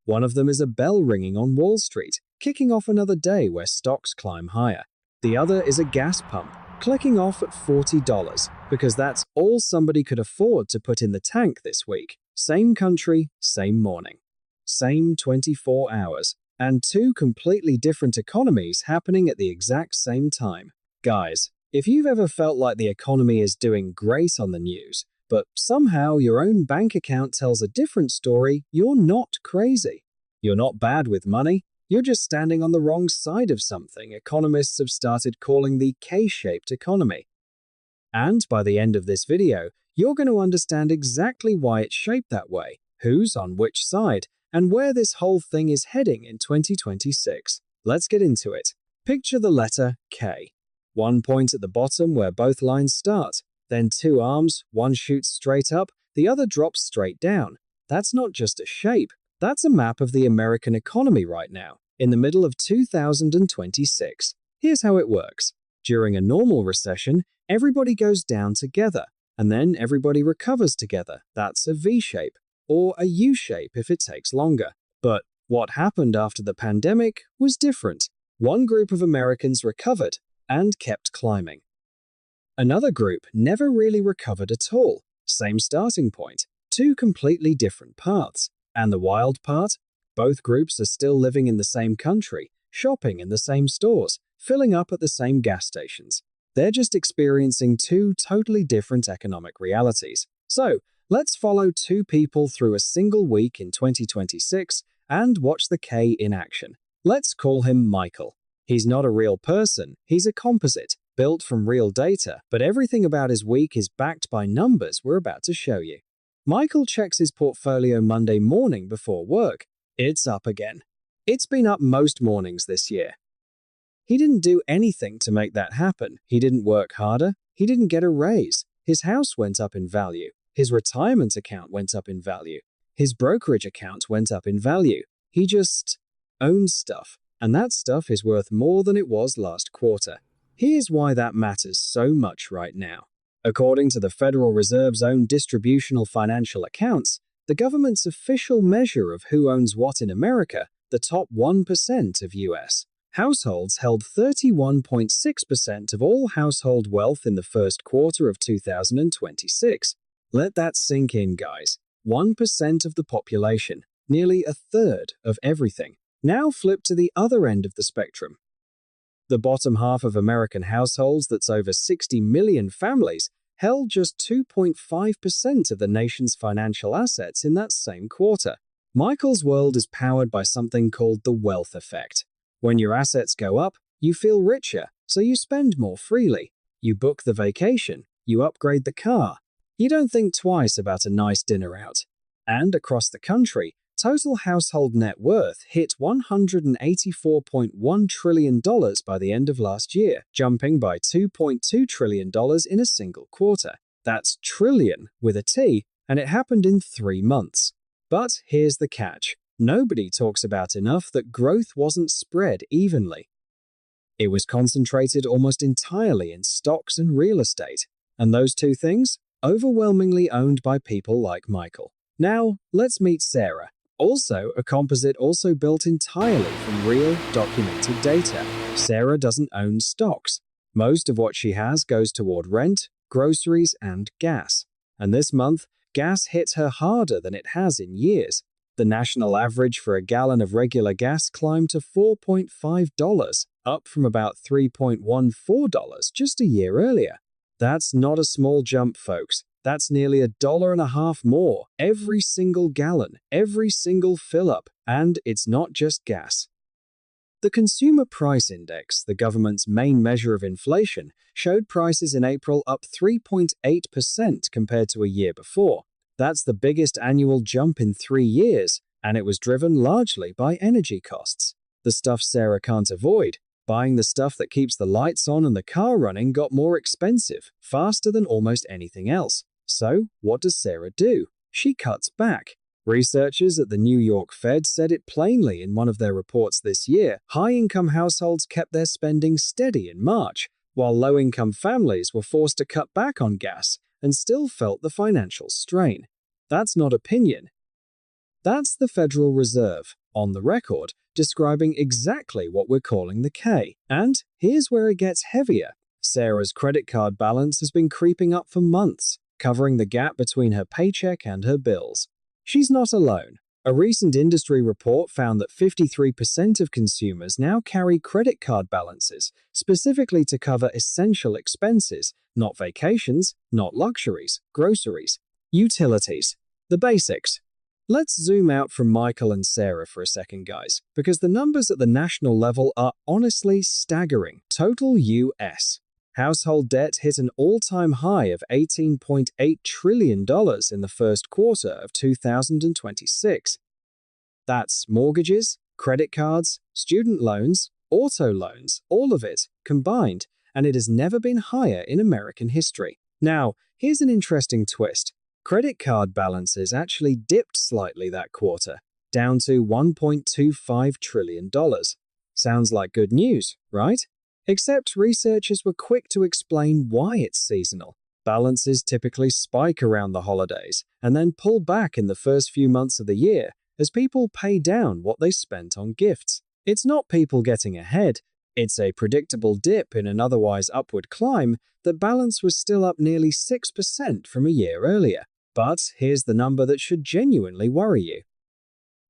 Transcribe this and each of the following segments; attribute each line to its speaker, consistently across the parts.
Speaker 1: One of them is a bell ringing on Wall Street, kicking off another day where stocks climb higher. The other is a gas pump, clicking off at $40, because that's all somebody could afford to put in the tank this week. Same country, same morning. Same 24 hours. And two completely different economies happening at the exact same time. Guys, if you've ever felt like the economy is doing great on the news, but somehow your own bank account tells a different story, you're not crazy. You're not bad with money. You're just standing on the wrong side of something economists have started calling the K-shaped economy. And by the end of this video, you're going to understand exactly why it's shaped that way, who's on which side, and where this whole thing is heading in 2026. Let's get into it. Picture the letter K. One point at the bottom where both lines start, then two arms, one shoots straight up, the other drops straight down. That's not just a shape, that's a map of the American economy right now, in the middle of 2026. Here's how it works. During a normal recession, everybody goes down together, and then everybody recovers together. That's a V-shape, or a U-shape if it takes longer. But what happened after the pandemic was different. One group of Americans recovered and kept climbing. Another group never really recovered at all. Same starting point, two completely different paths. And the wild part? Both groups are still living in the same country, shopping in the same stores, filling up at the same gas stations. They're just experiencing two totally different economic realities. So, let's follow two people through a single week in 2026 and watch the K in action. Let's call him Michael. He's not a real person, he's a composite, built from real data, but everything about his week is backed by numbers we're about to show you. Michael checks his portfolio Monday morning before work. It's up again. It's been up most mornings this year. He didn't do anything to make that happen. He didn't work harder. He didn't get a raise. His house went up in value. His retirement account went up in value. His brokerage account went up in value. He just owns stuff, and that stuff is worth more than it was last quarter. Here's why that matters so much right now. According to the Federal Reserve's own distributional financial accounts, the government's official measure of who owns what in America, the top 1% of US households held 31.6% of all household wealth in the first quarter of 2026. Let that sink in, guys. 1% of the population, nearly a third of everything. Now flip to the other end of the spectrum. The bottom half of American households, that's over 60 million families, held just 2.5% of the nation's financial assets in that same quarter. Michael's world is powered by something called the wealth effect. When your assets go up, you feel richer, so you spend more freely. You book the vacation, you upgrade the car. You don't think twice about a nice dinner out. And across the country, total household net worth hit $184.1 trillion by the end of last year, jumping by $2.2 trillion in a single quarter. That's trillion with a T, and it happened in 3 months. But here's the catch. Nobody talks about enough that growth wasn't spread evenly. It was concentrated almost entirely in stocks and real estate, and those two things, overwhelmingly owned by people like Michael. Now, let's meet Sarah, also a composite also built entirely from real, documented data. Sarah doesn't own stocks. Most of what she has goes toward rent, groceries, and gas. And this month, gas hit her harder than it has in years. The national average for a gallon of regular gas climbed to $4.5, up from about $3.14 just a year earlier. That's not a small jump, folks. That's nearly $1.50 more every single gallon, every single fill-up, and it's not just gas. The Consumer Price Index, the government's main measure of inflation, showed prices in April up 3.8% compared to a year before. That's the biggest annual jump in 3 years, and it was driven largely by energy costs. The stuff Sarah can't avoid. Buying the stuff that keeps the lights on and the car running got more expensive, faster than almost anything else. So, what does Sarah do? She cuts back. Researchers at the New York Fed said it plainly in one of their reports this year. High-income households kept their spending steady in March, while low-income families were forced to cut back on gas and still felt the financial strain. That's not opinion. That's the Federal Reserve, on the record, describing exactly what we're calling the K. And here's where it gets heavier. Sarah's credit card balance has been creeping up for months, covering the gap between her paycheck and her bills. She's not alone. A recent industry report found that 53% of consumers now carry credit card balances, specifically to cover essential expenses, not vacations, not luxuries, groceries, utilities, the basics. Let's zoom out from Michael and Sarah for a second, guys, because the numbers at the national level are honestly staggering. Total US household debt hit an all-time high of $18.8 trillion in the first quarter of 2026. That's mortgages, credit cards, student loans, auto loans, all of it combined, and it has never been higher in American history. Now, here's an interesting twist. Credit card balances actually dipped slightly that quarter, down to $1.25 trillion. Sounds like good news, right? Except researchers were quick to explain why it's seasonal. Balances typically spike around the holidays and then pull back in the first few months of the year as people pay down what they spent on gifts. It's not people getting ahead. It's a predictable dip in an otherwise upward climb. The balance was still up nearly 6% from a year earlier. But here's the number that should genuinely worry you.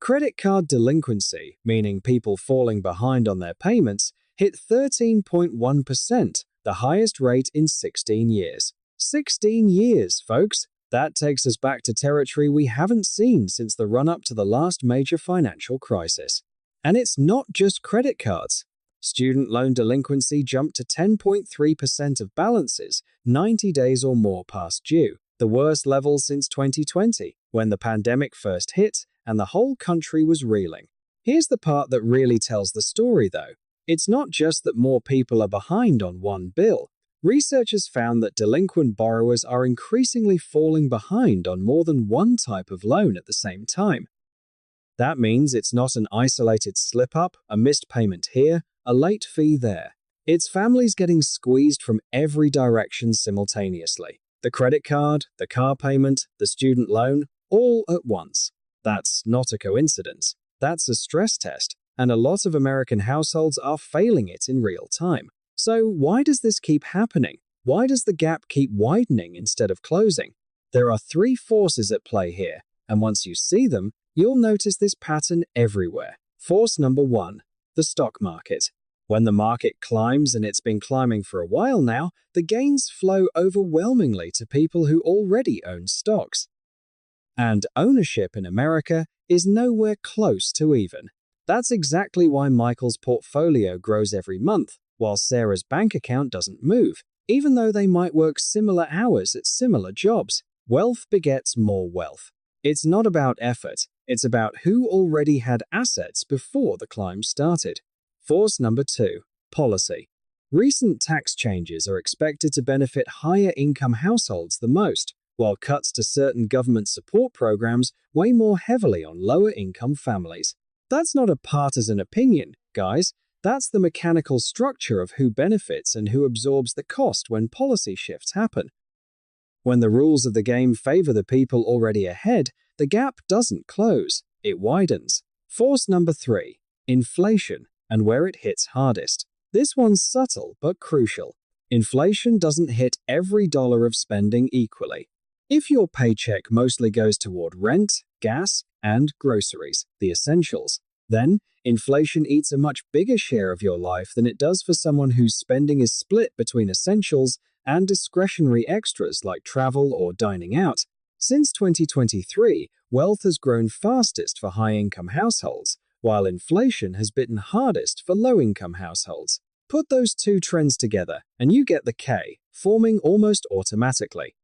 Speaker 1: Credit card delinquency, meaning people falling behind on their payments, hit 13.1%, the highest rate in 16 years. 16 years, folks! That takes us back to territory we haven't seen since the run-up to the last major financial crisis. And it's not just credit cards. Student loan delinquency jumped to 10.3% of balances 90 days or more past due, the worst level since 2020, when the pandemic first hit and the whole country was reeling. Here's the part that really tells the story, though. It's not just that more people are behind on one bill. Researchers found that delinquent borrowers are increasingly falling behind on more than one type of loan at the same time. That means it's not an isolated slip-up, a missed payment here, a late fee there. It's families getting squeezed from every direction simultaneously. The credit card, the car payment, the student loan, all at once. That's not a coincidence. That's a stress test, and a lot of American households are failing it in real time. So why does this keep happening? Why does the gap keep widening instead of closing? There are three forces at play here, and once you see them, you'll notice this pattern everywhere. Force number one, the stock market. When the market climbs, and it's been climbing for a while now, the gains flow overwhelmingly to people who already own stocks. And ownership in America is nowhere close to even. That's exactly why Michael's portfolio grows every month, while Sarah's bank account doesn't move, even though they might work similar hours at similar jobs. Wealth begets more wealth. It's not about effort, it's about who already had assets before the climb started. Force number two, policy. Recent tax changes are expected to benefit higher income households the most, while cuts to certain government support programs weigh more heavily on lower income families. That's not a partisan opinion, guys. That's the mechanical structure of who benefits and who absorbs the cost when policy shifts happen. When the rules of the game favor the people already ahead, the gap doesn't close, it widens. Force number three, inflation, and where it hits hardest. This one's subtle but crucial. Inflation doesn't hit every dollar of spending equally. If your paycheck mostly goes toward rent, gas, and groceries, the essentials, then inflation eats a much bigger share of your life than it does for someone whose spending is split between essentials and discretionary extras like travel or dining out. Since 2023, wealth has grown fastest for high-income households, while inflation has bitten hardest for low-income households. Put those two trends together, and you get the K, forming almost automatically.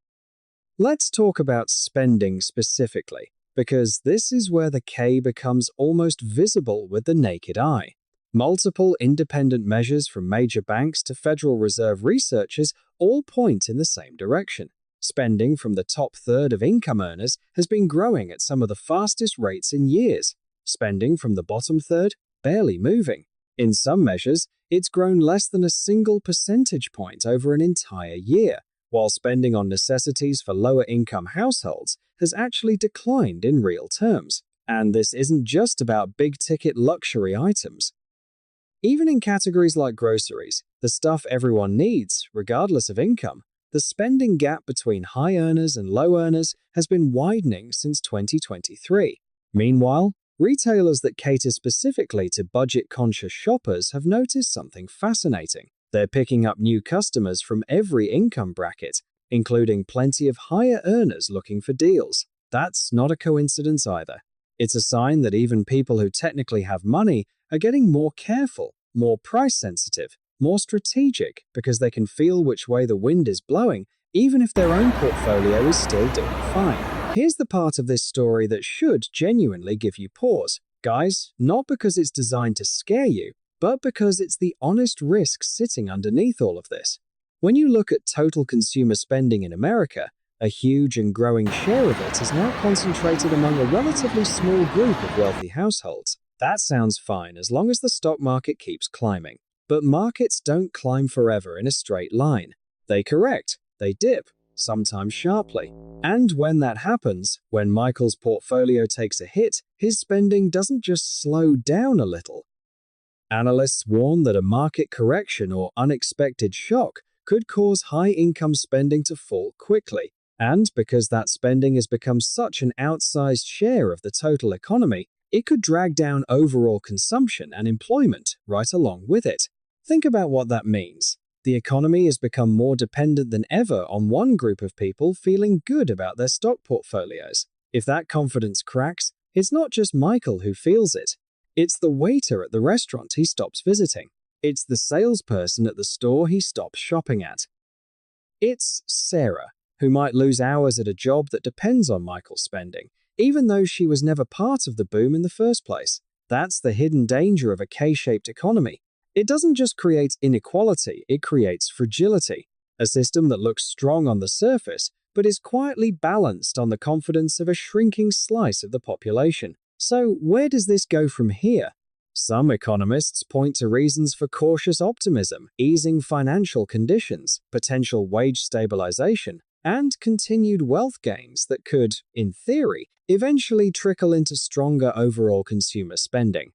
Speaker 1: Let's talk about spending specifically, because this is where the K becomes almost visible with the naked eye. Multiple independent measures from major banks to Federal Reserve researchers all point in the same direction. Spending from the top third of income earners has been growing at some of the fastest rates in years. Spending from the bottom third, barely moving. In some measures, it's grown less than a single percentage point over an entire year, while spending on necessities for lower income households has actually declined in real terms. And this isn't just about big-ticket luxury items. Even in categories like groceries, the stuff everyone needs, regardless of income, the spending gap between high earners and low earners has been widening since 2023. Meanwhile, retailers that cater specifically to budget-conscious shoppers have noticed something fascinating. They're picking up new customers from every income bracket, including plenty of higher earners looking for deals. That's not a coincidence either. It's a sign that even people who technically have money are getting more careful, more price-sensitive, more strategic because they can feel which way the wind is blowing, even if their own portfolio is still doing fine. Here's the part of this story that should genuinely give you pause. Guys, not because it's designed to scare you, but because it's the honest risk sitting underneath all of this. When you look at total consumer spending in America, a huge and growing share of it is now concentrated among a relatively small group of wealthy households. That sounds fine as long as the stock market keeps climbing. But markets don't climb forever in a straight line. They correct, they dip, sometimes sharply. And when that happens, when Michael's portfolio takes a hit, his spending doesn't just slow down a little. Analysts warn that a market correction or unexpected shock could cause high-income spending to fall quickly. And because that spending has become such an outsized share of the total economy, it could drag down overall consumption and employment right along with it. Think about what that means. The economy has become more dependent than ever on one group of people feeling good about their stock portfolios. If that confidence cracks, it's not just Michael who feels it. It's the waiter at the restaurant he stops visiting. It's the salesperson at the store he stops shopping at. It's Sarah, who might lose hours at a job that depends on Michael's spending, even though she was never part of the boom in the first place. That's the hidden danger of a K-shaped economy. It doesn't just create inequality, it creates fragility, a system that looks strong on the surface, but is quietly balanced on the confidence of a shrinking slice of the population. So where does this go from here? Some economists point to reasons for cautious optimism, easing financial conditions, potential wage stabilization, and continued wealth gains that could, in theory, eventually trickle into stronger overall consumer spending.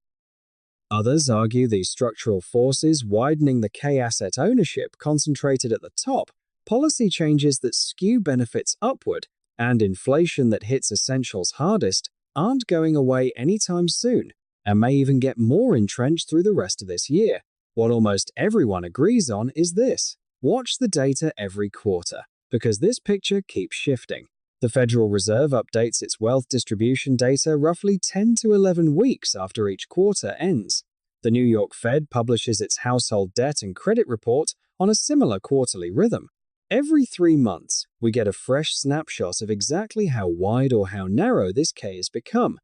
Speaker 1: Others argue these structural forces widening the K-asset ownership concentrated at the top, policy changes that skew benefits upward, and inflation that hits essentials hardest aren't going away anytime soon, and may even get more entrenched through the rest of this year. What almost everyone agrees on is this: watch the data every quarter, because this picture keeps shifting. The Federal Reserve updates its wealth distribution data roughly 10 to 11 weeks after each quarter ends. The New York Fed publishes its household debt and credit report on a similar quarterly rhythm. Every 3 months, we get a fresh snapshot of exactly how wide or how narrow this K has become.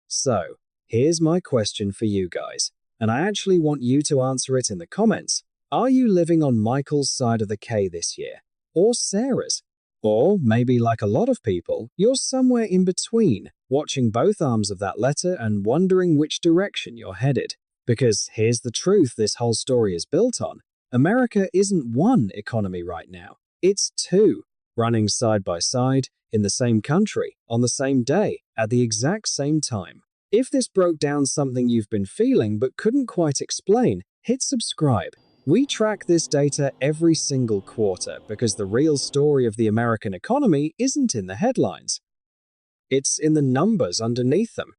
Speaker 1: So, here's my question for you guys, and I actually want you to answer it in the comments. Are you living on Michael's side of the K this year? Or Sarah's? Or maybe, like a lot of people, you're somewhere in between, watching both arms of that letter and wondering which direction you're headed. Because here's the truth this whole story is built on. America isn't one economy right now. It's two, running side by side, in the same country, on the same day, at the exact same time. If this broke down something you've been feeling but couldn't quite explain, hit subscribe. We track this data every single quarter because the real story of the American economy isn't in the headlines. It's in the numbers underneath them.